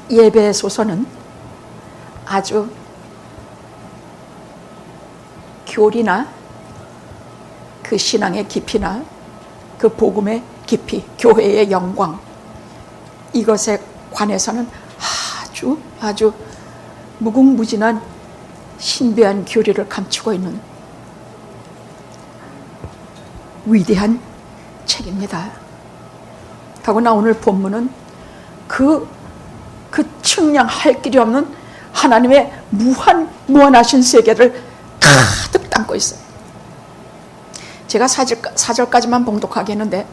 예배소서는 아주 교리나 그 신앙의 깊이나 그 복음의 깊이, 교회의 영광, 이것에 관해서는 아주 무궁무진한 신비한 교리를 감추고 있는 위대한 책입니다. 더구나 오늘 본문은 그 측량할 길이 없는 하나님의 무한하신 세계를 가득 담고 있어요. 제가 4절까지만 봉독하게 했는데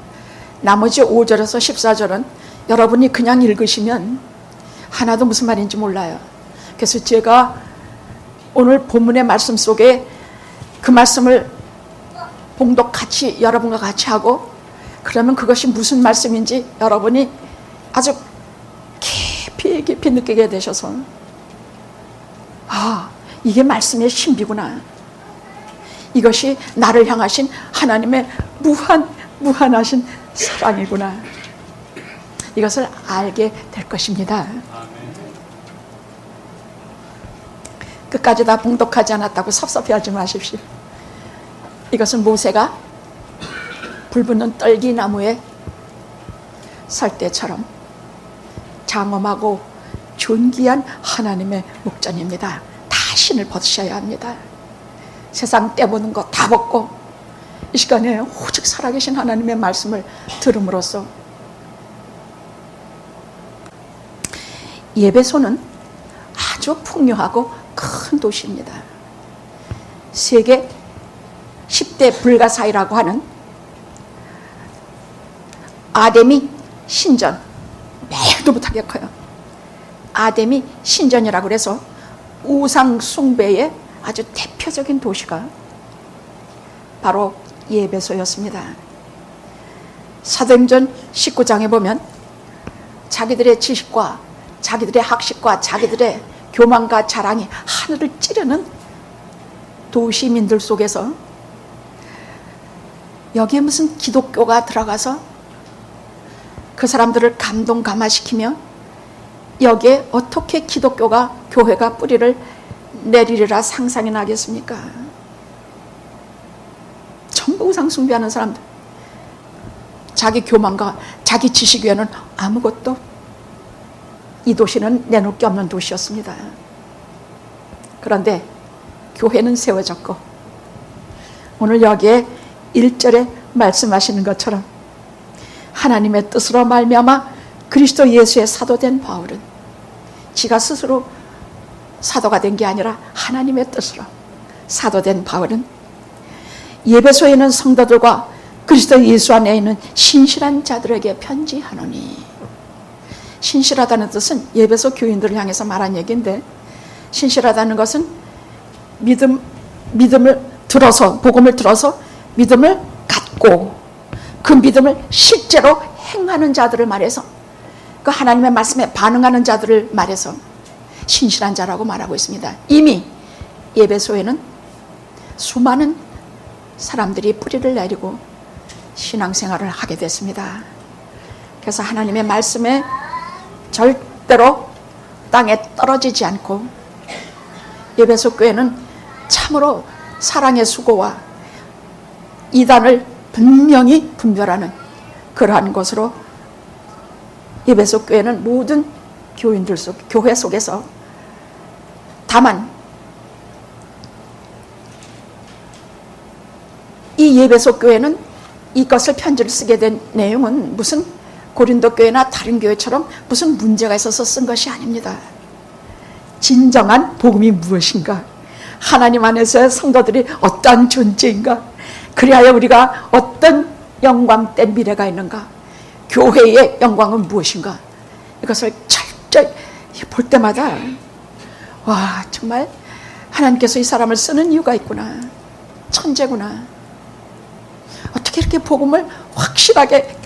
나머지 5절에서 14절은 여러분이 그냥 읽으시면 하나도 무슨 말인지 몰라요. 그래서 제가 오늘 본문의 말씀 속에 그 말씀을 봉독 여러분과 같이 하고, 그러면 그것이 무슨 말씀인지 여러분이 아주 깊이 느끼게 되셔서, 이게 말씀의 신비구나, 이것이 나를 향하신 하나님의 무한하신 사랑이구나, 이것을 알게 될 것입니다. 끝까지 다 봉독하지 않았다고 섭섭해하지 마십시오. 이것은 모세가 불붙는 떨기나무에 설 때처럼 장엄하고 존귀한 하나님의 목전입니다. 다 신을 벗으셔야 합니다. 세상 떼보는 거 다 벗고 이 시간에 오직 살아계신 하나님의 말씀을 들음으로써 예배소는 아주 풍요하고 큰 도시입니다. 세계 10대 불가사의라고 하는 아데미 신전, 매도 못하게 커요. 아데미 신전이라고 해서 우상 숭배의 아주 대표적인 도시가 바로 예배소였습니다. 사도행전 19장에 보면 자기들의 지식과 자기들의 학식과 자기들의 교만과 자랑이 하늘을 찌르는 도시민들 속에서 여기에 무슨 기독교가 들어가서 그 사람들을 감동감화시키며 여기에 어떻게 기독교가, 교회가 뿌리를 내리리라 상상이 나겠습니까? 전부 우상 숭배하는 사람들, 자기 교만과 자기 지식 외에는 아무것도, 이 도시는 내놓을 게 없는 도시였습니다. 그런데 교회는 세워졌고 오늘 여기에 1절에 말씀하시는 것처럼 하나님의 뜻으로 말미암아 그리스도 예수의 사도된 바울은, 지가 스스로 사도가 된 게 아니라 하나님의 뜻으로 사도된 바울은 예배소에 있는 성도들과 그리스도 예수 안에 있는 신실한 자들에게 편지하노니, 신실하다는 뜻은 예배소 교인들을 향해서 말한 얘기인데, 신실하다는 것은 믿음을 들어서, 복음을 들어서 믿음을 갖고 그 믿음을 실제로 행하는 자들을 말해서, 그 하나님의 말씀에 반응하는 자들을 말해서 신실한 자라고 말하고 있습니다. 이미 예배소에는 수많은 사람들이 뿌리를 내리고 신앙생활을 하게 됐습니다. 그래서 하나님의 말씀에 절대로 땅에 떨어지지 않고 예배소 교회는 참으로 사랑의 수고와 이단을 분명히 분별하는 그러한 것으로 예배소 교회는 모든 교인들 속, 교회 속에서, 다만 이 예배소 교회는 이것을 편지를 쓰게 된 내용은 무슨 고린도 교회나 다른 교회처럼 무슨 문제가 있어서 쓴 것이 아닙니다. 진정한 복음이 무엇인가, 하나님 안에서의 성도들이 어떠한 존재인가, 그리하여 우리가 어떤 영광된 미래가 있는가, 교회의 영광은 무엇인가, 이것을 철저히 볼 때마다 와, 정말 하나님께서 이 사람을 쓰는 이유가 있구나, 천재구나, 어떻게 이렇게 복음을 확실하게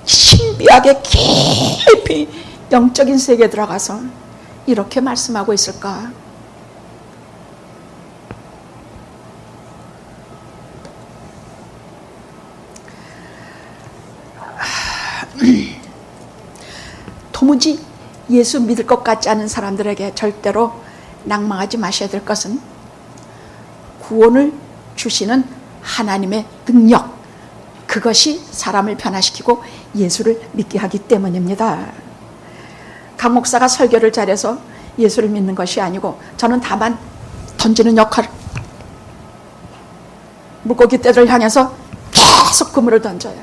신비하게 깊이 영적인 세계에 들어가서 이렇게 말씀하고 있을까. 도무지 예수 믿을 것 같지 않은 사람들에게 절대로 낭망하지 마셔야 될 것은 구원을 주시는 하나님의 능력, 그것이 사람을 변화시키고 예수를 믿게 하기 때문입니다. 강 목사가 설교를 잘해서 예수를 믿는 것이 아니고 저는 다만 던지는 역할, 물고기 떼를 향해서 계속 그물을 던져요.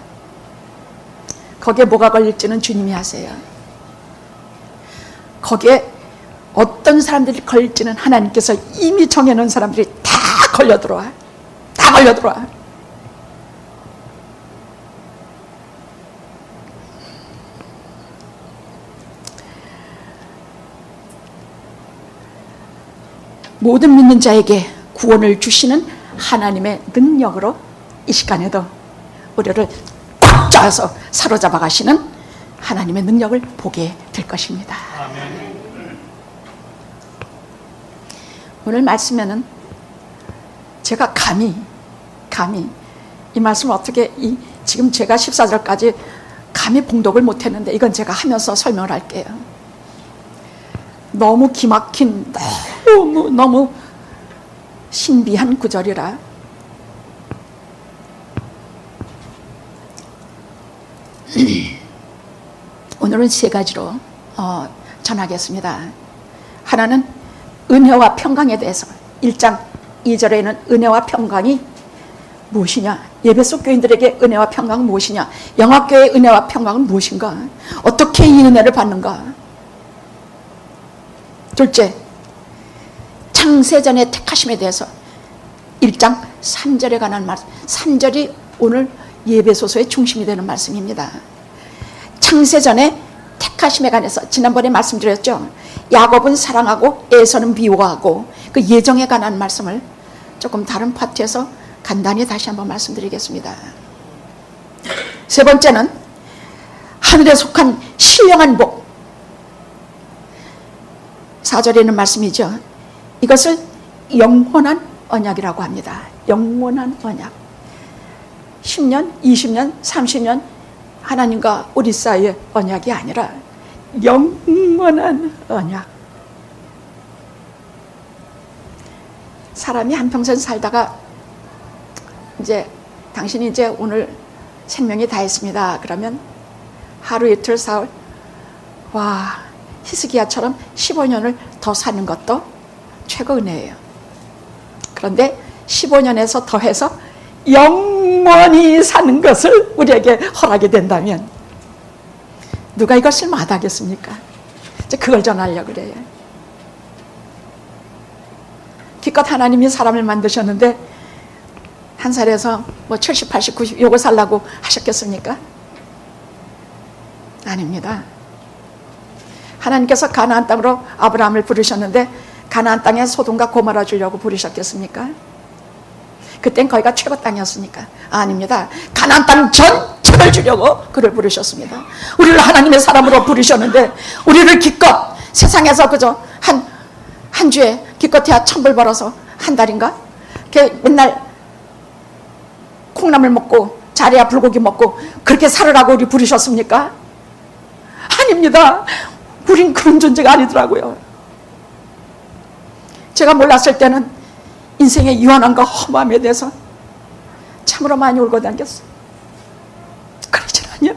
거기에 뭐가 걸릴지는 주님이 하세요. 거기에 어떤 사람들이 걸릴지는 하나님께서 이미 정해놓은 사람들이 다 걸려 들어와. 다 걸려 들어와. 모든 믿는 자에게 구원을 주시는 하나님의 능력으로 이 시간에도 우리를 꽉 쥐어서 사로잡아 가시는 하나님의 능력을 보게 될 것입니다. 아멘. 오늘 말씀에는 제가 감히 이 말씀을 어떻게 지금 제가 14절까지 감히 봉독을 못했는데 이건 제가 하면서 설명을 할게요. 너무 기막힌 너무 신비한 구절이라 오늘은 세 가지로 전하겠습니다. 하나는 은혜와 평강에 대해서 1장 2절에는 은혜와 평강이 무엇이냐, 예배소 교인들에게 은혜와 평강은 무엇이냐, 영화교회의 은혜와 평강은 무엇인가, 어떻게 이 은혜를 받는가. 둘째, 창세전의 택하심에 대해서 1장 3절에 관한 말씀, 3절이 오늘 예배소서의 중심이 되는 말씀입니다. 창세전의 택하심에 관해서 지난번에 말씀드렸죠. 야곱은 사랑하고 에서는 미워하고 그 예정에 관한 말씀을 조금 다른 파트에서 간단히 다시 한번 말씀드리겠습니다. 세 번째는 하늘에 속한 신령한 복, 4절에 있는 말씀이죠. 이것을 영원한 언약이라고 합니다. 영원한 언약. 10년, 20년, 30년 하나님과 우리 사이의 언약이 아니라 영원한 언약. 사람이 한평생 살다가 이제 당신이 이제 오늘 생명이 다 했습니다. 그러면 하루 이틀 사흘, 와, 히스기야처럼 15년을 더 사는 것도 최고 은혜예요. 그런데 15년에서 더해서 영원히 사는 것을 우리에게 허락이 된다면 누가 이것을 마다하겠습니까? 이제 그걸 전하려고 그래요. 기껏 하나님이 사람을 만드셨는데 한 살에서 뭐 70, 80, 90 요거 살라고 하셨겠습니까? 아닙니다. 하나님께서 가나안 땅으로 아브라함을 부르셨는데 가나안 땅에 소돔과 고모라 주려고 부르셨겠습니까? 그땐 거기가 최고 땅이었으니까. 아닙니다. 가나안 땅 전체를 주려고 그를 부르셨습니다. 우리를 하나님의 사람으로 부르셨는데 우리를 기껏 세상에서 그저 한 주에 기껏해야 1,000불 벌어서 한 달인가? 맨날 콩나물 먹고 자리야 불고기 먹고 그렇게 살으라고 우리 부르셨습니까? 아닙니다. 우린 그런 존재가 아니더라고요. 제가 몰랐을 때는 인생의 유한함과 허무함에 대해서 참으로 많이 울고 다녔어요. 그러지 않냐?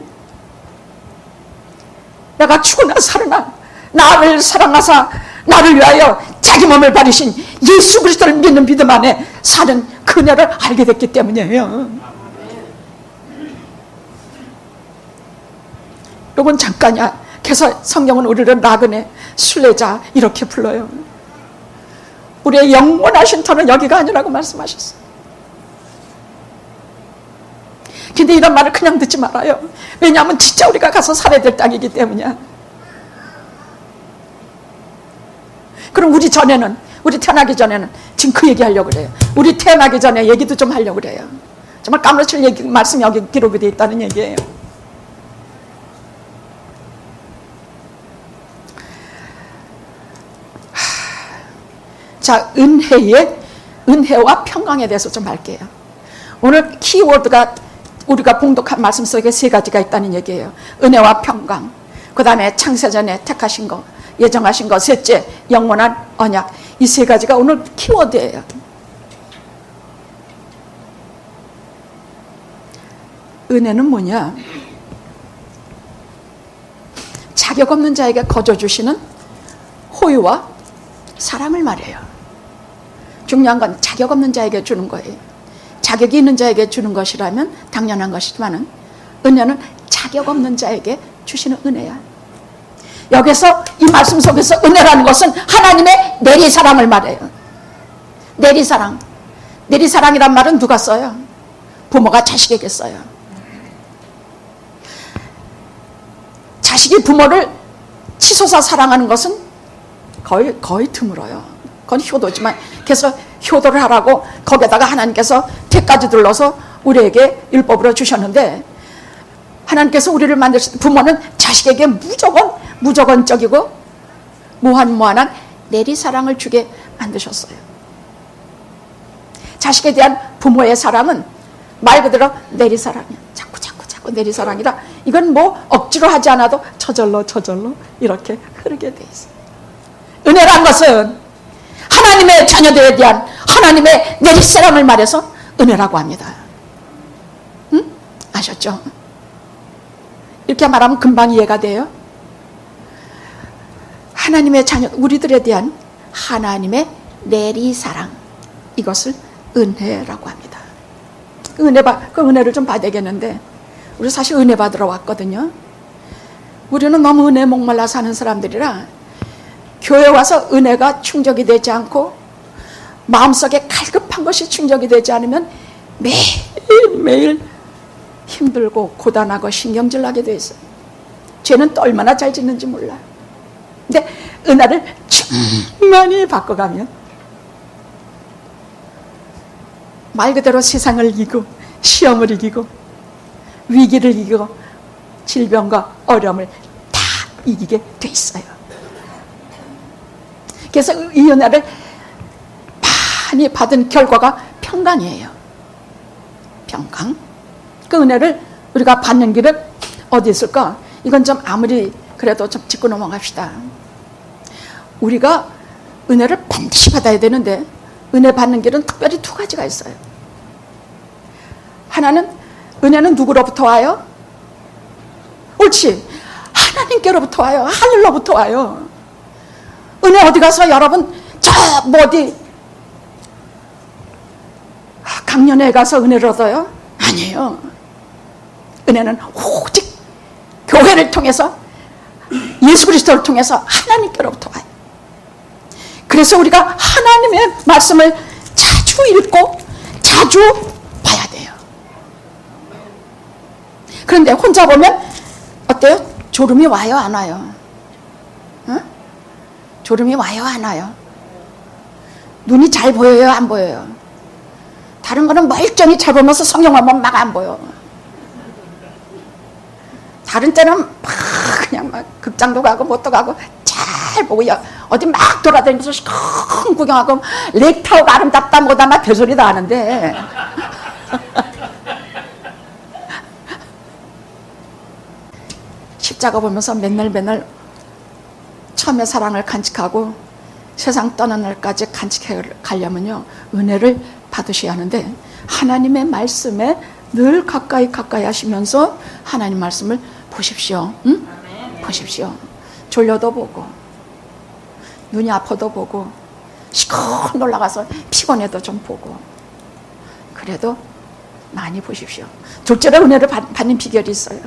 내가 죽으나 살으나 나를 사랑하사 나를 위하여 자기 몸을 버리신 예수 그리스도를 믿는 믿음 안에 사는 그녀를 알게 됐기 때문이에요. 이건 잠깐이야. 그래서 성경은 우리를 나그네, 순례자 이렇게 불러요. 우리의 영원하신 터는 여기가 아니라고 말씀하셨어요. 근데 이런 말을 그냥 듣지 말아요. 왜냐하면 진짜 우리가 가서 살아야 될 땅이기 때문이야. 그럼 우리 태어나기 전에는 지금 그 얘기 하려고 그래요. 우리 태어나기 전에 얘기도 좀 하려고 그래요. 정말 까무러칠 얘기, 말씀이 여기 기록이 되어 있다는 얘기예요. 자, 은혜와 평강에 대해서 좀 할게요. 오늘 키워드가 우리가 봉독한 말씀 속에 세 가지가 있다는 얘기예요. 은혜와 평강. 그 다음에 창세전에 택하신 거, 예정하신 거, 셋째 영원한 언약. 이 세 가지가 오늘 키워드예요. 은혜는 뭐냐? 자격 없는 자에게 거저 주시는 호의와 사랑을 말해요. 중요한 건 자격 없는 자에게 주는 거예요. 자격이 있는 자에게 주는 것이라면 당연한 것이지만 은혜는 자격 없는 자에게 주시는 은혜야. 여기서 이 말씀 속에서 은혜라는 것은 하나님의 내리사랑을 말해요. 내리사랑. 내리사랑이란 말은 누가 써요? 부모가 자식에게 써요. 자식이 부모를 치솟아 사랑하는 것은 거의 드물어요. 그건 효도지만, 그래서 효도를 하라고 거기에다가 하나님께서 죄까지 들러서 우리에게 율법으로 주셨는데, 하나님께서 우리를 만드신 부모는 자식에게 무조건적이고 무한무한한 내리사랑을 주게 만드셨어요. 자식에 대한 부모의 사랑은 말 그대로 내리사랑이야. 자꾸 내리사랑이라. 이건 뭐 억지로 하지 않아도 저절로 이렇게 흐르게 돼 있어요. 은혜란 것은 하나님의 자녀들에 대한 하나님의 내리사랑을 말해서 은혜라고 합니다. 응? 아셨죠? 이렇게 말하면 금방 이해가 돼요. 하나님의 자녀, 우리들에 대한 하나님의 내리사랑, 이것을 은혜라고 합니다. 그 은혜를 좀 봐야 되겠는데, 우리 사실 은혜 받으러 왔거든요. 우리는 너무 은혜에 목말라 사는 사람들이라 교회 와서 은혜가 충족이 되지 않고 마음속에 갈급한 것이 충족이 되지 않으면 매일매일 힘들고 고단하고 신경질 나게 돼 있어요. 죄는 또 얼마나 잘 짓는지 몰라. 근데 은혜를 충만히 바꿔가면 말 그대로 세상을 이기고 시험을 이기고 위기를 이기고 질병과 어려움을 다 이기게 돼 있어요. 그래서 이 은혜를 많이 받은 결과가 평강이에요. 평강. 그 은혜를 우리가 받는 길은 어디 있을까? 이건 좀 아무리 그래도 좀 짚고 넘어갑시다. 우리가 은혜를 반드시 받아야 되는데, 은혜 받는 길은 특별히 두 가지가 있어요. 하나는, 은혜는 누구로부터 와요? 옳지. 하나님께로부터 와요. 하늘로부터 와요. 은혜 어디 가서 여러분 저 어디 강연에 가서 은혜를 얻어요? 아니에요. 은혜는 오직 교회를 통해서, 예수 그리스도를 통해서 하나님께로부터 와요. 그래서 우리가 하나님의 말씀을 자주 읽고 자주 봐야 돼요. 그런데 혼자 보면 어때요? 졸음이 와요, 안 와요? 어? 졸음이 와요, 안 와요? 눈이 잘 보여요, 안 보여요? 다른 거는 멀쩡히 잘 보면서 성경만 막 안 보여. 다른 때는 그냥 막 극장도 가고 뭣도 가고 잘 보고 어디 막 돌아다니면서 시큰 구경하고 렉타워가 아름답다 뭐다 막 별소리 다 하는데 십자가 보면서 맨날 처음에 사랑을 간직하고 세상 떠난 날까지 간직해 가려면요, 은혜를 받으셔야 하는데, 하나님의 말씀에 늘 가까이 하시면서 하나님 말씀을 보십시오. 응? 보십시오. 졸려도 보고, 눈이 아파도 보고, 시커 올라가서 피곤해도 좀 보고, 그래도 많이 보십시오. 둘째로 은혜를 받는 비결이 있어요.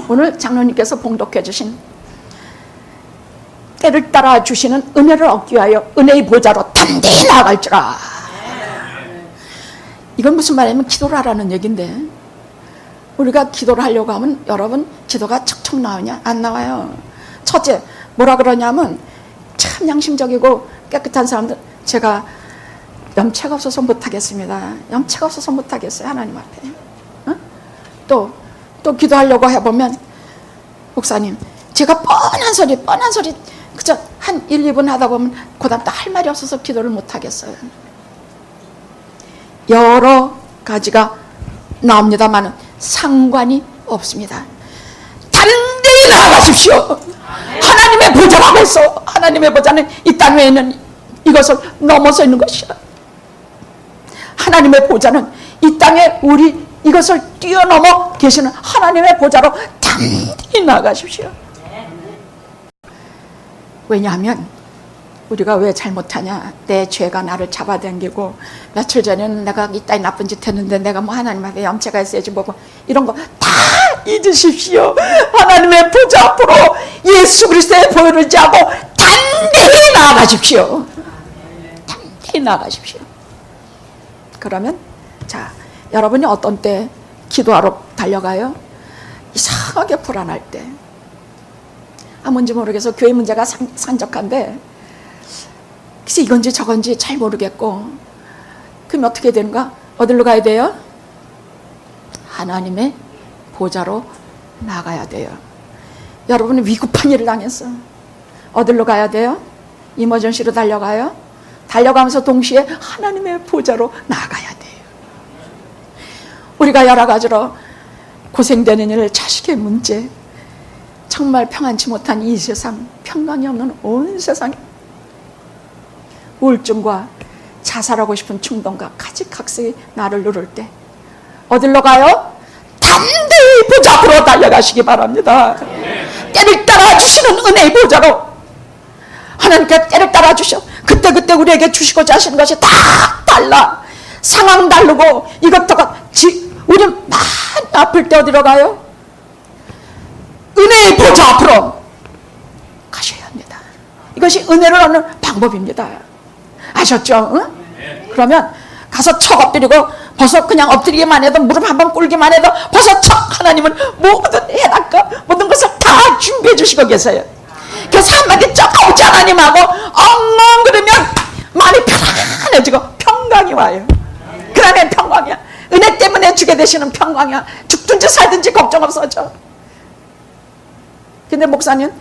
오늘 장로님께서 봉독해 주신 때를 따라 주시는 은혜를 얻기 위하여 은혜의 보좌로 단단히 나아갈지라. 이건 무슨 말이냐면 기도를 하라는 얘기인데, 우리가 기도를 하려고 하면 여러분 기도가 척척 나오냐? 안 나와요. 첫째, 뭐라 그러냐면 참 양심적이고 깨끗한 사람들, 제가 염치가 없어서 못하겠습니다. 염치가 없어서 못하겠어요, 하나님 앞에. 어? 또 기도하려고 해보면, 목사님 제가 뻔한 소리 그저 한 1, 2분 하다 보면 그 다음 또 할 말이 없어서 기도를 못하겠어요. 여러 가지가 나옵니다만 상관이 없습니다. 단단히 나아가십시오. 하나님의 보좌라고 해서 하나님의 보좌는 이 땅 위에 있는 이것을 넘어서 있는 것이야. 하나님의 보좌는 이 땅에 우리 이것을 뛰어넘어 계시는 하나님의 보좌로 단단히 나아가십시오. 왜냐하면 우리가 왜 잘못하냐, 내 죄가 나를 잡아당기고, 며칠 전에는 내가 이따위 나쁜 짓 했는데 내가 뭐 하나님 앞에 염치가 있어야지 뭐고, 이런 거 다 잊으십시오. 하나님의 보좌 앞으로 예수 그리스도의 보혈을 의지하고 단단히 나아가십시오. 단단히 나아가십시오. 그러면 자, 여러분이 어떤 때 기도하러 달려가요? 이상하게 불안할 때, 뭔지 모르겠어. 교회 문제가 산적한데 그래서 이건지 저건지 잘 모르겠고, 그럼 어떻게 되는가? 어디로 가야 돼요? 하나님의 보좌로 나가야 돼요. 여러분은 위급한 일을 당했어. 어디로 가야 돼요? 이머전시로 달려가요? 달려가면서 동시에 하나님의 보좌로 나가야 돼요. 우리가 여러 가지로 고생되는 일, 자식의 문제, 정말 평안치 못한 이 세상, 평강이 없는 온 세상에 우울증과 자살하고 싶은 충동과 가지각색이 나를 누를 때 어디로 가요? 담대히 보좌 앞으로 달려가시기 바랍니다. 때를 따라주시는 은혜의 보좌로 하나님께 때를 따라주셔. 그때 우리에게 주시고자 하시는 것이 다 달라. 상황 다르고 이것저것. 우리 많이 아플 때 어디로 가요? 은혜의 보좌 앞으로 가셔야 합니다. 이것이 은혜를 얻는 방법입니다. 아셨죠? 응? 그러면 가서 척 엎드리고 벌써 그냥 엎드리기만 해도, 무릎 한번 꿇기만 해도 벌써 척, 하나님은 모든 해답과 모든 것을 다 준비해 주시고 계세요. 그래서 한마디 쩍 아우지 하나님하고 엉엉 그러면 마음이 편안해지고 평강이 와요. 그러면 평강이야. 은혜 때문에 주게 되시는 평강이야. 죽든지 살든지 걱정 없어져. 근데 목사님,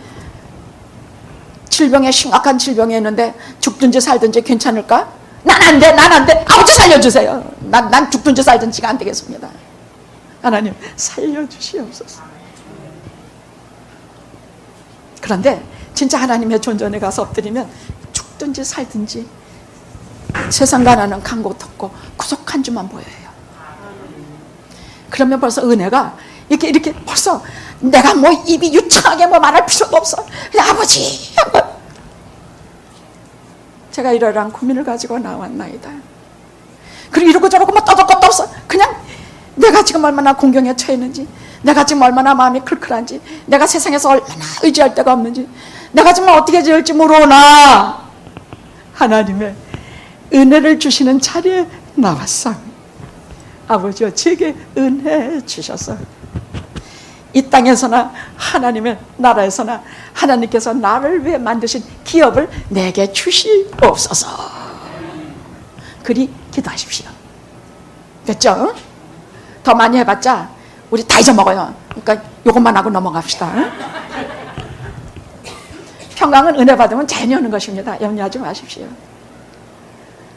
질병에, 심각한 질병이 있는데 죽든지 살든지 괜찮을까? 난 안 돼, 난 안 돼. 아버지 살려주세요. 난 죽든지 살든지가 안 되겠습니다. 하나님 살려주시옵소서. 그런데 진짜 하나님의 존전에 가서 엎드리면 죽든지 살든지 세상과 나는 간 곳 없고 구속한 줄만 보여요. 그러면 벌써 은혜가 이렇게 벌써 내가 뭐 입이 유창하게 뭐 말할 필요도 없어. 그냥 아버지 한번. 제가 이러한 고민을 가지고 나왔나이다. 그리고 이러고 저러고 뭐 떠도 것도 없어. 그냥 내가 지금 얼마나 공경에 처해 있는지, 내가 지금 얼마나 마음이 클클한지, 내가 세상에서 얼마나 의지할 데가 없는지, 내가 정말 어떻게 지을지 모르나 하나님의 은혜를 주시는 자리에 나왔어. 아버지여, 제게 은혜 주셔서 이 땅에서나 하나님의 나라에서나 하나님께서 나를 위해 만드신 기업을 내게 주시옵소서. 그리 기도하십시오. 됐죠? 더 많이 해봤자 우리 다 잊어먹어요. 그러니까 이것만 하고 넘어갑시다. 평강은 은혜 받으면 자연히 오는 것입니다. 염려하지 마십시오.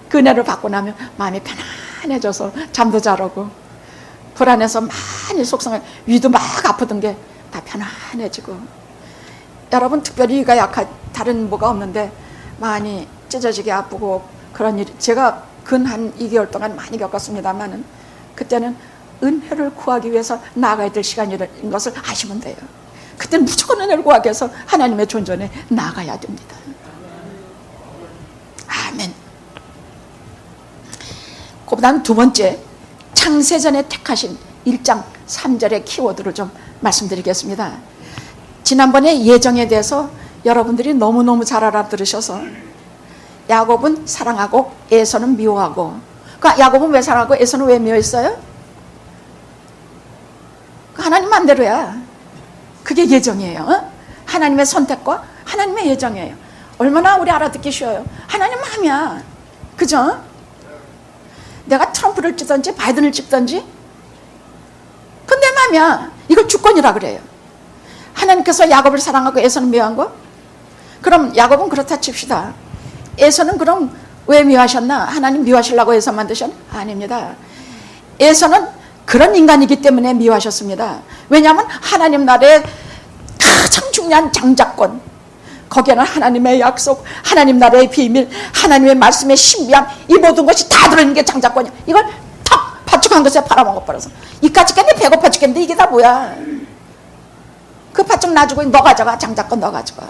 그 은혜를 받고 나면 마음이 편안해져서 잠도 잘 오고, 불안해서 많이 속상해, 위도 막 아프던 게 다 편안해지고, 여러분 특별히 위가 약한 다른 뭐가 없는데 많이 찢어지게 아프고 그런 일, 제가 근 한 2개월 동안 많이 겪었습니다만은 그때는 은혜를 구하기 위해서 나가야 될 시간인 것을 아시면 돼요. 그때는 무조건 은혜를 구하기 위해서 하나님의 존전에 나가야 됩니다. 아멘. 그 다음 두 번째, 창세전에 택하신 1장 3절의 키워드를 좀 말씀드리겠습니다. 지난번에 예정에 대해서 여러분들이 너무너무 잘 알아들으셔서 야곱은 사랑하고 에서는 미워하고, 그러니까 야곱은 왜 사랑하고 에서는 왜 미워했어요? 하나님 맘대로야. 그게 예정이에요. 어? 하나님의 선택과 하나님의 예정이에요. 얼마나 우리 알아듣기 쉬워요. 하나님 마음이야. 그죠? 내가 트럼프를 찍든지 바이든을 찍든지 그건 내 마음이야. 이걸 주권이라 그래요. 하나님께서 야곱을 사랑하고 에서는 미워한 거? 그럼 야곱은 그렇다 칩시다. 에서는 그럼 왜 미워하셨나? 하나님 미워하시려고 에서 만드셨나? 아닙니다. 에서는 그런 인간이기 때문에 미워하셨습니다. 왜냐하면 하나님 나라에 가장 중요한 장자권, 거기에는 하나님의 약속, 하나님 나라의 비밀, 하나님의 말씀의 신비함, 이 모든 것이 다 들어있는 게 장자권이야. 이걸 탁 파죽한 것에 팔아먹어버려서 이까짓 게 배고파 죽겠는데 이게 다 뭐야. 그 파죽 놔주고 너 가져가, 장자권 너 가져가.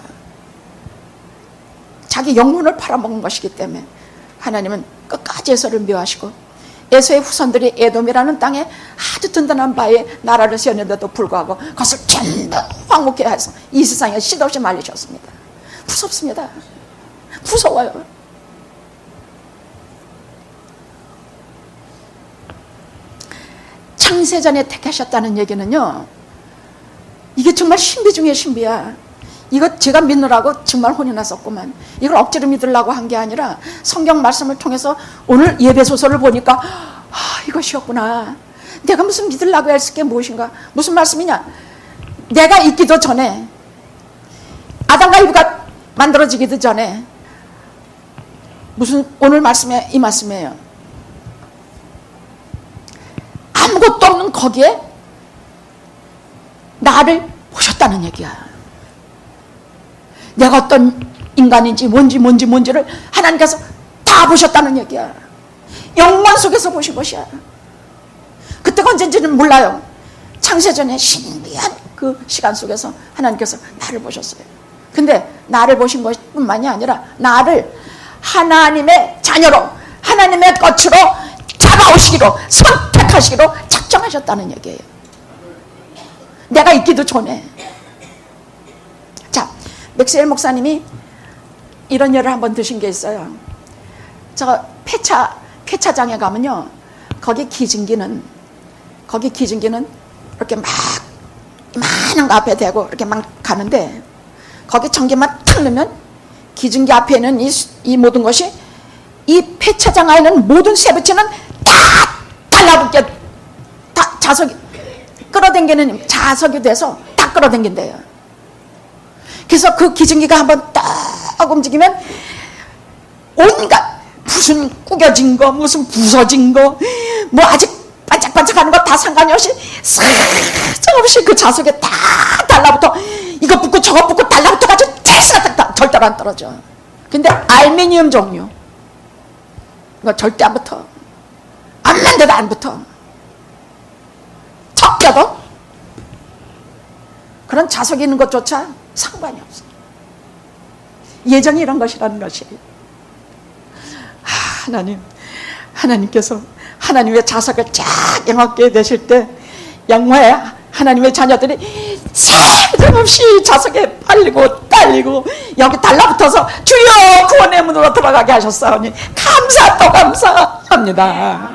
자기 영혼을 팔아먹은 것이기 때문에 하나님은 끝까지 에서를 묘하시고, 에서의 후손들이 에돔이라는 땅에 아주 든든한 바에 나라를 세웠는데도 불구하고 그것을 전부 황무케 해서 이 세상에 시도 없이 말리셨습니다. 무섭습니다. 무서워요. 창세전에 택하셨다는 얘기는요, 이게 정말 신비 중에 신비야. 이거 제가 믿느라고 정말 혼이 났었구만. 이걸 억지로 믿으려고 한 게 아니라 성경 말씀을 통해서 오늘 예배소설을 보니까 이것이었구나. 내가 무슨 믿으려고 했을 게 무엇인가. 무슨 말씀이냐. 내가 있기도 전에, 아담과 이브가 만들어지기도 전에, 무슨 오늘 말씀에 이 말씀이에요. 아무것도 없는 거기에 나를 보셨다는 얘기야. 내가 어떤 인간인지 뭔지를 하나님께서 다 보셨다는 얘기야. 영원 속에서 보신 것이야. 그때가 언젠지는 몰라요. 창세전에 신비한 그 시간 속에서 하나님께서 나를 보셨어요. 근데 나를 보신 것뿐만이 아니라 나를 하나님의 자녀로, 하나님의 것으로 잡아오시기로, 선택하시기로 작정하셨다는 얘기예요. 내가 있기도 전에. 자, 맥스웰 목사님이 이런 예를 한번 드신 게 있어요. 저 폐차장에 가면요, 거기 기증기는 이렇게 막 많은 거 앞에 대고 이렇게 막 가는데, 거기 전기만 탁 넣으면 기증기 앞에 있는 이 모든 것이 이 폐차장 안에는 모든 쇠붙이는 다 달라붙게, 다 자석이 끌어당기는 자석이 돼서 다 끌어당긴대요. 그래서 그 기증기가 한번 딱 움직이면 온갖 무슨 구겨진 거, 무슨 부서진 거, 뭐 아직 반짝반짝하는 거 다 상관이 없이 사정없이 그 자석에 다 달라붙어. 이거 붙고 저거 붙고 달라붙어가지고 절대로 안 떨어져. 근데 알루미늄 종류 이거 절대 안 붙어. 안 만져도 안 붙어. 척겨도 그런 자석이 있는 것조차 상관이 없어. 예정이 이런 것이라는 것이에요. 하나님께서 하나님의 자석을 쫙 영하게 되실 때 영화의 하나님의 자녀들이 사정없이 자석에 팔리고 딸리고 여기 달라붙어서 주여 구원의 문으로 들어가게 하셨사오니 감사 또 감사합니다.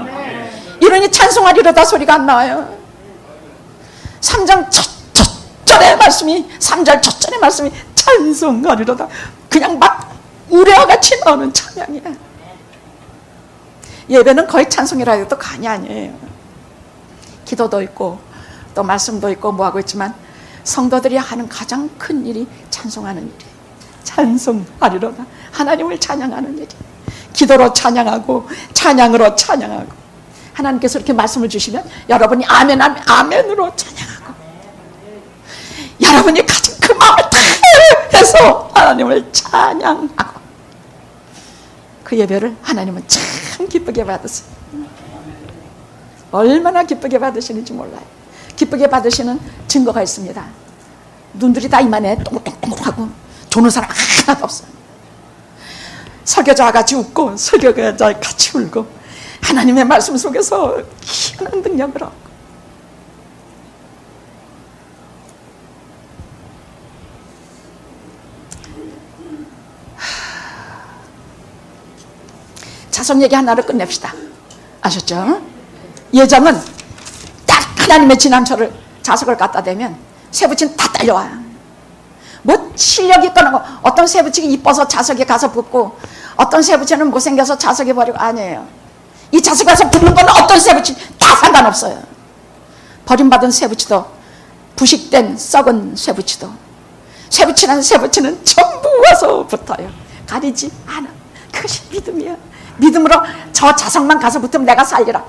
이러니 찬송하리로다 소리가 안 나와요. 3장 첫절의 말씀이, 3절 첫절의 말씀이 찬송하리로다 그냥 막 우레와같이 나오는 찬양이야. 예배는 거의 찬송이라 해도 간이 아니에요. 기도도 있고 또 말씀도 있고 뭐하고 있지만 성도들이 하는 가장 큰 일이 찬송하는 일이에요. 찬송하리로다. 하나님을 찬양하는 일이에요. 기도로 찬양하고 찬양으로 찬양하고, 하나님께서 이렇게 말씀을 주시면 여러분이 아멘 아멘 아멘으로 찬양하고, 여러분이 가진 그 마음을 다 해서 하나님을 찬양하고, 그 예배를 하나님은 참 기쁘게 받으세요. 얼마나 기쁘게 받으시는지 몰라요. 기쁘게 받으시는 증거가 있습니다. 눈들이 다 이만해 동글동글하고 조는 사람 하나도 없어요. 설교자와 같이 웃고 설교자와 같이 울고 하나님의 말씀 속에서 희한한 능력을 얻고, 자손 얘기 하나를 끝냅시다. 아셨죠? 예정은 딱 하나님의 지남처를 자석을 갖다 대면 쇠붙이는 다 딸려와요. 뭐 실력이 있거나 어떤 쇠붙이가 이뻐서 자석에 가서 붙고 어떤 쇠붙이는 못생겨서 자석에 버리고, 아니에요. 이 자석에 가서 붙는 건 어떤 쇠붙이 다 상관없어요. 버림받은 쇠붙이도, 부식된 썩은 쇠붙이도, 쇠붙이는 전부 와서 붙어요. 가리지 않아. 그것이 믿음이야. 믿음으로 저 자석만 가서 붙으면 내가 살리라.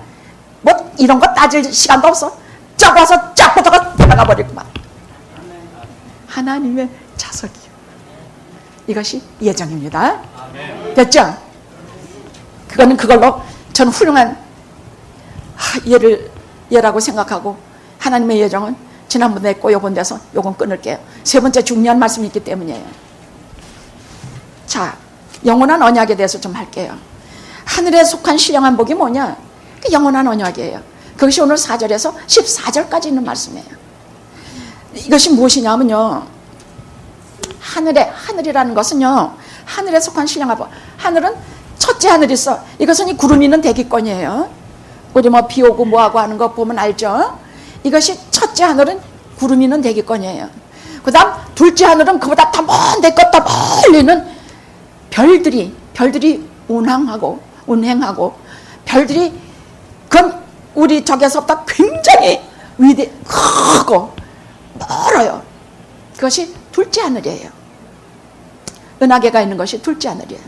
뭐 이런 거 따질 시간도 없어. 쫙 와서 쫙 붙어가 들어가 버리구만. 하나님의 자석이요. 이것이 예정입니다. 됐죠? 그거는 그걸로 전 훌륭한 예라고 생각하고, 하나님의 예정은 지난번에 했고 요번 데서 요건 끊을게요. 세 번째 중요한 말씀이 있기 때문이에요. 자, 영원한 언약에 대해서 좀 할게요. 하늘에 속한 신령한 복이 뭐냐? 그 영원한 언약이에요. 그것이 오늘 4절에서 14절까지 있는 말씀이에요. 이것이 무엇이냐면요, 하늘이라는 것은요, 하늘에 속한 신령한 복. 하늘은 첫째 하늘이 있어. 이것은 이 구름 있는 대기권이에요. 우리 뭐 비 오고 뭐하고 하는 거 보면 알죠? 이것이 첫째 하늘은 구름 있는 대기권이에요. 그 다음 둘째 하늘은 그보다 더 먼 데 것 더 멀리는 별들이 운행하고 별들이 그건 우리 저기서부터 굉장히 크고 멀어요. 그것이 둘째 하늘이에요. 은하계가 있는 것이 둘째 하늘이에요.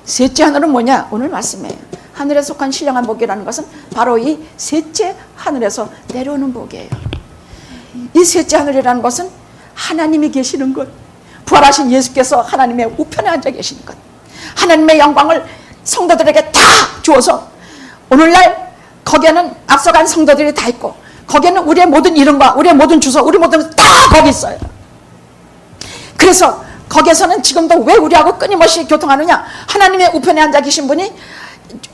셋째 하늘은 뭐냐? 오늘 말씀이에요. 하늘에 속한 신령한 복이라는 것은 바로 이 셋째 하늘에서 내려오는 복이에요. 이 셋째 하늘이라는 것은 하나님이 계시는 것, 부활하신 예수께서 하나님의 우편에 앉아 계시는 것, 하나님의 영광을 성도들에게 다 주어서 오늘날 거기에는 앞서간 성도들이 다 있고, 거기에는 우리의 모든 이름과 우리의 모든 주소, 우리 모든 다 거기 있어요. 그래서 거기에서는 지금도 왜 우리하고 끊임없이 교통하느냐? 하나님의 우편에 앉아 계신 분이,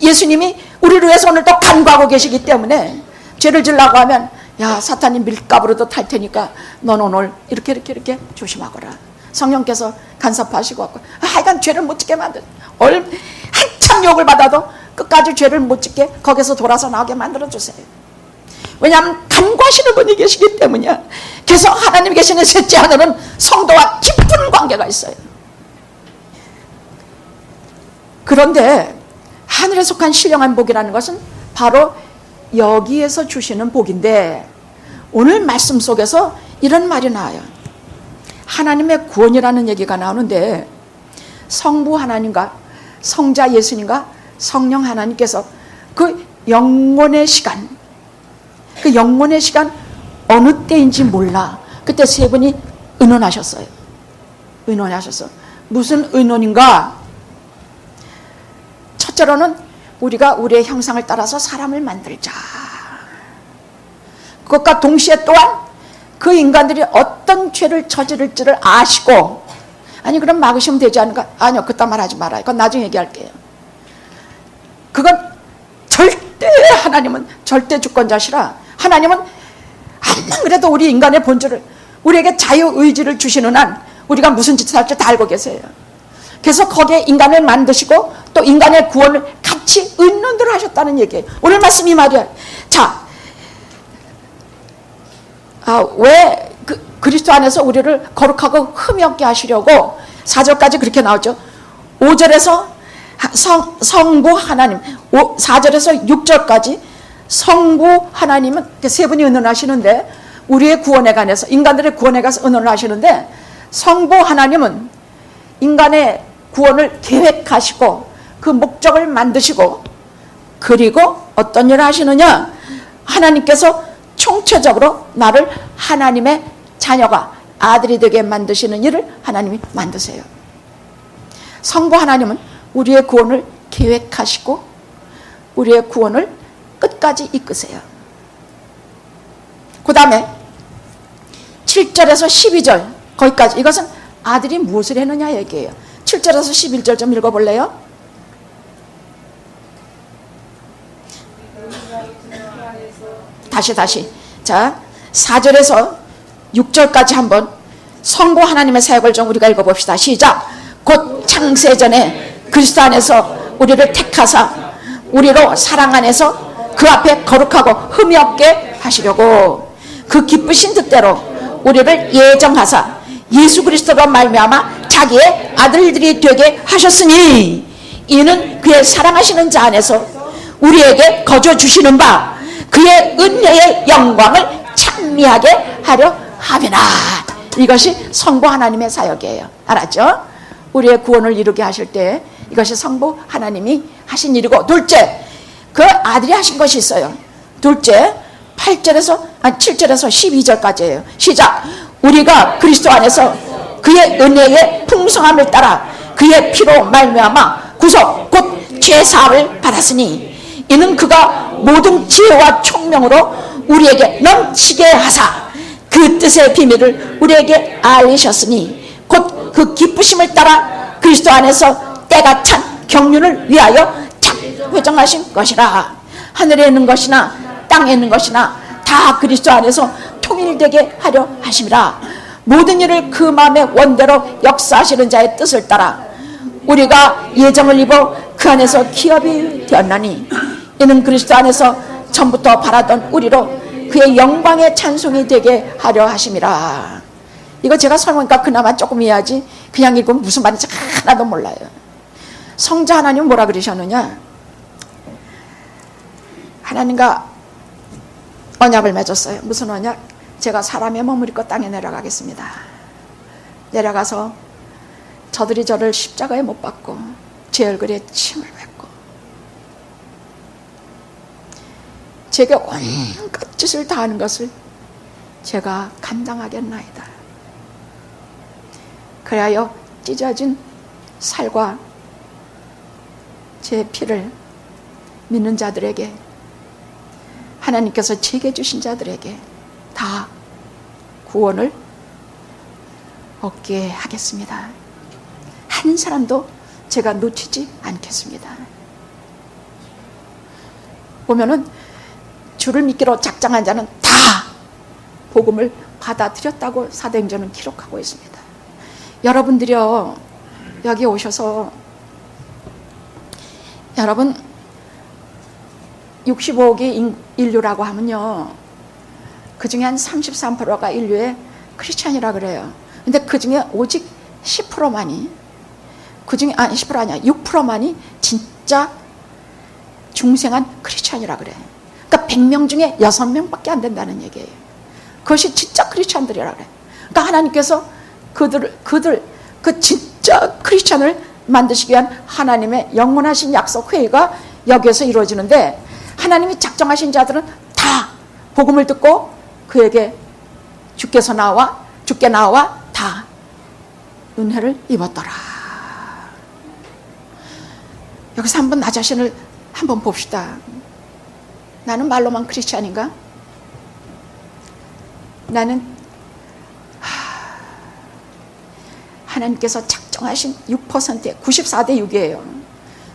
예수님이 우리를 위해서 오늘 또 간구하고 계시기 때문에, 죄를 지으려고 하면 야, 사탄이 밀가부로도 탈 테니까 넌 오늘 이렇게 조심하거라. 성령께서 간섭하시고 왔고, 하여간 죄를 못 짓게 만든, 한참 욕을 받아도 끝까지 죄를 못 짓게 거기서 돌아서 나오게 만들어주세요. 왜냐하면 간구하시는 분이 계시기 때문이야. 그래서 하나님이 계시는 셋째 하늘은 성도와 깊은 관계가 있어요. 그런데 하늘에 속한 신령한 복이라는 것은 바로 여기에서 주시는 복인데, 오늘 말씀 속에서 이런 말이 나와요. 하나님의 구원이라는 얘기가 나오는데, 성부 하나님과 성자 예수님과 성령 하나님께서 그 영원의 시간 어느 때인지 몰라. 그때 세 분이 의논하셨어요. 무슨 의논인가? 첫째로는 우리가 우리의 형상을 따라서 사람을 만들자. 그것과 동시에 또한 그 인간들이 어떤 죄를 저지를지를 아시고, 아니 그럼 막으시면 되지 않을까? 아니요, 그딴 말 하지 말아요. 그건 나중에 얘기할게요. 그건 하나님은 절대 주권자시라. 하나님은 아무만 그래도 우리 인간의 본질을, 우리에게 자유의지를 주시는 한 우리가 무슨 짓을 할지 다 알고 계세요. 그래서 거기에 인간을 만드시고 또 인간의 구원을 같이 의논들을 하셨다는 얘기예요. 오늘 말씀이 말이야. 자, 왜 그리스도 안에서 우리를 거룩하고 흠이 없게 하시려고 4절까지 그렇게 나오죠. 5절에서 성부 하나님, 4절에서 6절까지 성부 하나님은 세 분이 의논하시는데, 우리의 구원에 관해서, 인간들의 구원에 관해서 의논을 하시는데, 성부 하나님은 인간의 구원을 계획하시고 그 목적을 만드시고, 그리고 어떤 일을 하시느냐? 하나님께서 총체적으로 나를 하나님의 자녀가, 아들이 되게 만드시는 일을 하나님이 만드세요. 성부 하나님은 우리의 구원을 계획하시고 우리의 구원을 끝까지 이끄세요. 그 다음에 7절에서 12절 거기까지, 이것은 아들이 무엇을 했느냐 얘기예요. 7절에서 11절 좀 읽어볼래요? 다시. 자, 4절에서 6절까지 한번 성부 하나님의 사역을 좀 우리가 읽어봅시다. 시작. 곧 창세전에 그리스도 안에서 우리를 택하사 우리로 사랑 안에서 그 앞에 거룩하고 흠이 없게 하시려고 그 기쁘신 뜻대로 우리를 예정하사 예수 그리스도로 말미암아 자기의 아들들이 되게 하셨으니, 이는 그의 사랑하시는 자 안에서 우리에게 거저 주시는 바 그의 은혜의 영광을 찬미하게 하려 함이라. 이것이 성부 하나님의 사역이에요. 알았죠? 우리의 구원을 이루게 하실 때 이것이 성부 하나님이 하신 일이고, 둘째, 그 아들이 하신 것이 있어요. 둘째, 7절에서 12절까지예요. 시작. 우리가 그리스도 안에서 그의 은혜의 풍성함을 따라 그의 피로 말미암아 구속 곧 죄사함을 받았으니 이는 그가 모든 지혜와 총명으로 우리에게 넘치게 하사 그 뜻의 비밀을 우리에게 알리셨으니 곧 그 기쁘심을 따라 그리스도 안에서 때가 찬 경륜을 위하여 작정하신 것이라. 하늘에 있는 것이나 땅에 있는 것이나 다 그리스도 안에서 통일되게 하려 하심이라. 모든 일을 그 마음의 원대로 역사하시는 자의 뜻을 따라 우리가 예정을 입어 그 안에서 기업이 되었나니 이는 그리스도 안에서 전부터 바라던 우리로 그의 영광의 찬송이 되게 하려 하심이라. 이거 제가 설명하니까 그나마 조금 이해하지 그냥 읽으면 무슨 말인지 하나도 몰라요. 성자 하나님은 뭐라 그러셨느냐? 하나님과 언약을 맺었어요. 무슨 언약? 제가 사람의 몸을 입고 땅에 내려가겠습니다. 내려가서 저들이 저를 십자가에 못 박고 제 얼굴에 침을 뱉고 제게 온갖 짓을 다하는 것을 제가 감당하겠나이다. 그리하여 찢어진 살과 제 피를 믿는 자들에게 하나님께서 제게 주신 자들에게 다 구원을 얻게 하겠습니다. 한 사람도 제가 놓치지 않겠습니다. 보면은 주를 믿기로 작정한 자는 다 복음을 받아들였다고 사도행전은 기록하고 있습니다. 여러분들이요 여기 오셔서 여러분 65억의 인류라고 하면요 그 중에 한 33%가 인류의 크리스찬이라 그래요. 근데 그 중에 오직 10%만이 그 중에 10% 아니야 6%만이 진짜 중생한 크리스찬이라 그래. 그러니까 100명 중에 6명밖에 안 된다는 얘기예요. 그것이 진짜 크리스찬들이라 그래. 그러니까 하나님께서 그 진짜 크리스찬을 만드시기 위한 하나님의 영원하신 약속 회의가 여기에서 이루어지는데 하나님이 작정하신 자들은 다 복음을 듣고 그에게 주께 나와 다 은혜를 입었더라. 여기서 한번 나 자신을 한번 봅시다. 나는 말로만 크리스찬인가? 나는 하나님께서 작정하신 6%에 94대 6이에요.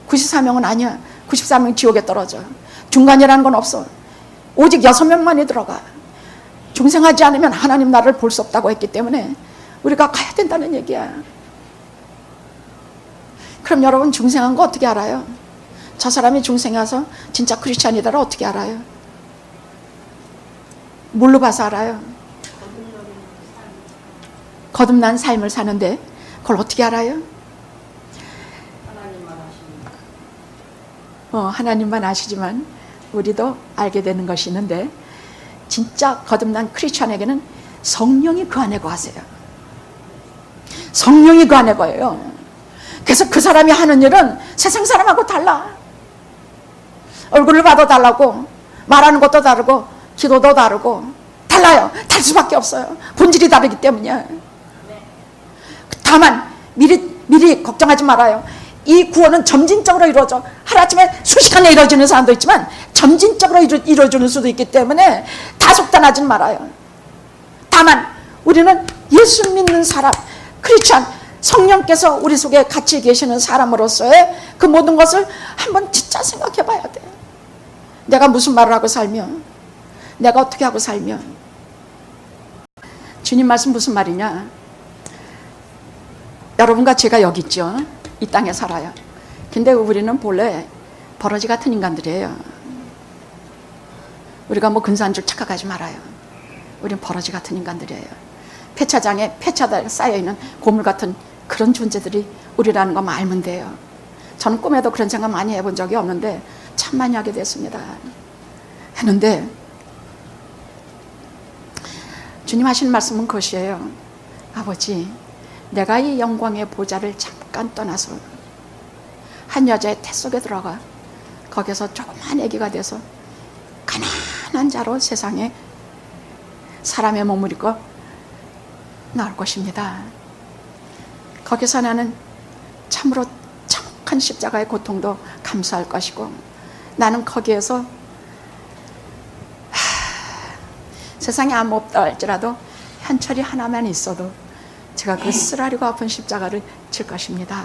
94명은 아니야. 94명 지옥에 떨어져. 중간이라는 건 없어. 오직 6명만이 들어가. 중생하지 않으면 하나님 나라를 볼 수 없다고 했기 때문에 우리가 가야 된다는 얘기야. 그럼 여러분 중생한 거 어떻게 알아요? 저 사람이 중생에 와서 진짜 크리스찬이다를 어떻게 알아요? 뭘로 봐서 알아요? 거듭난 삶을 사는데 그걸 어떻게 알아요? 하나님만 아시지만 우리도 알게 되는 것이 있는데 진짜 거듭난 크리스찬에게는 성령이 그 안에 거하세요. 성령이 그 안에 거예요. 그래서 그 사람이 하는 일은 세상 사람하고 달라. 얼굴을 봐도 달라고 말하는 것도 다르고 기도도 다르고 달라요. 달 수밖에 없어요. 본질이 다르기 때문이야. 다만 미리 걱정하지 말아요. 이 구원은 점진적으로 이루어져. 하루아침에 순식간에 이루어지는 사람도 있지만 점진적으로 이루어지는 수도 있기 때문에 다 속단하지 말아요. 다만 우리는 예수 믿는 사람, 크리스찬, 성령께서 우리 속에 같이 계시는 사람으로서의 그 모든 것을 한번 진짜 생각해 봐야 돼. 내가 무슨 말을 하고 살면, 내가 어떻게 하고 살면. 주님 말씀 무슨 말이냐? 여러분과 제가 여기 있죠. 이 땅에 살아요. 근데 우리는 본래 버러지 같은 인간들이에요. 우리가 뭐 근사한 줄 착각하지 말아요. 우리는 버러지 같은 인간들이에요. 폐차장에 쌓여있는 고물 같은 그런 존재들이 우리라는 거 알면 돼요. 저는 꿈에도 그런 생각 많이 해본 적이 없는데 참 많이 하게 됐습니다. 했는데 주님 하신 말씀은 그것이에요. 아버지, 내가 이 영광의 보좌를 잠깐 떠나서 한 여자의 태 속에 들어가 거기서 조그만 아기가 돼서 가난한 자로 세상에 사람의 몸을 입고 나올 것입니다. 거기서 나는 참으로 참혹한 십자가의 고통도 감수할 것이고, 나는 거기에서 세상에 아무 없다 할지라도 현철이 하나만 있어도 제가 그 쓰라리고 아픈 십자가를 질 것입니다.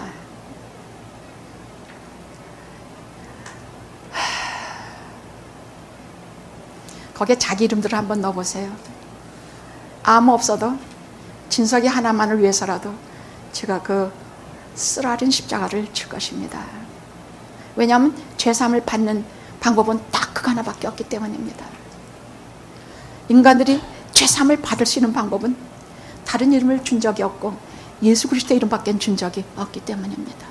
거기에 자기 이름들을 한번 넣어보세요. 아무 없어도 진석이 하나만을 위해서라도 제가 그 쓰라린 십자가를 칠 것입니다. 왜냐하면 죄사함을 받는 방법은 딱 그거 하나밖에 없기 때문입니다. 인간들이 죄사함을 받을 수 있는 방법은 다른 이름을 준 적이 없고 예수 그리스도의 이름밖에 준 적이 없기 때문입니다.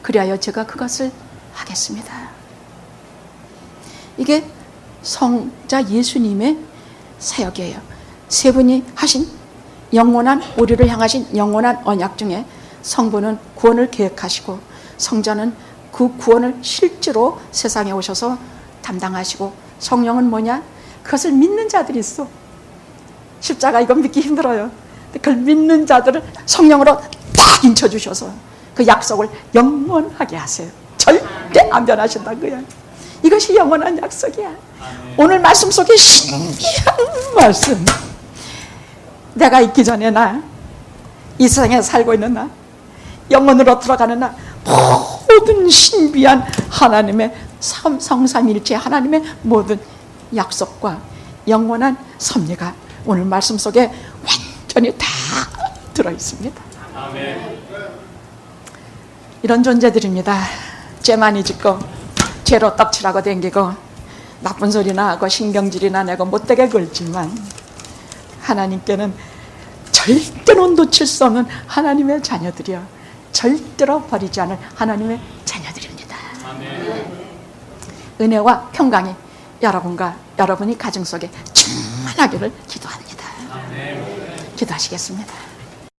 그리하여 제가 그것을 하겠습니다. 이게 성자 예수님의 사역이에요. 세 분이 하신 영원한, 우리를 향하신 영원한 언약 중에 성부는 구원을 계획하시고 성자는 그 구원을 실제로 세상에 오셔서 담당하시고, 성령은 뭐냐? 그것을 믿는 자들이 있어. 십자가 이건 믿기 힘들어요. 그걸 믿는 자들을 성령으로 딱 인쳐주셔서 그 약속을 영원하게 하세요. 절대 안 변하신다는 거야. 이것이 영원한 약속이야. 오늘 말씀 속에 신비한 말씀. 내가 있기 전에 나, 이 세상에 살고 있는 나, 영원으로 들어가는 나, 모든 신비한 하나님의 성삼일체 하나님의 모든 약속과 영원한 섭리가 오늘 말씀 속에 완전히 다 들어있습니다. 아멘. 이런 존재들입니다. 죄만이 짓고 죄로 떡칠하고 댕기고 나쁜 소리나 하고 신경질이나 내고 못되게 굴지만 하나님께는 절대로 놓칠 수 없는 하나님의 자녀들이여, 절대로 버리지 않을 하나님의 자녀들입니다. 아멘. 은혜와 평강이 여러분과 여러분이 가정 속에 충만하기를 기도합니다. 아멘. 기도하시겠습니다.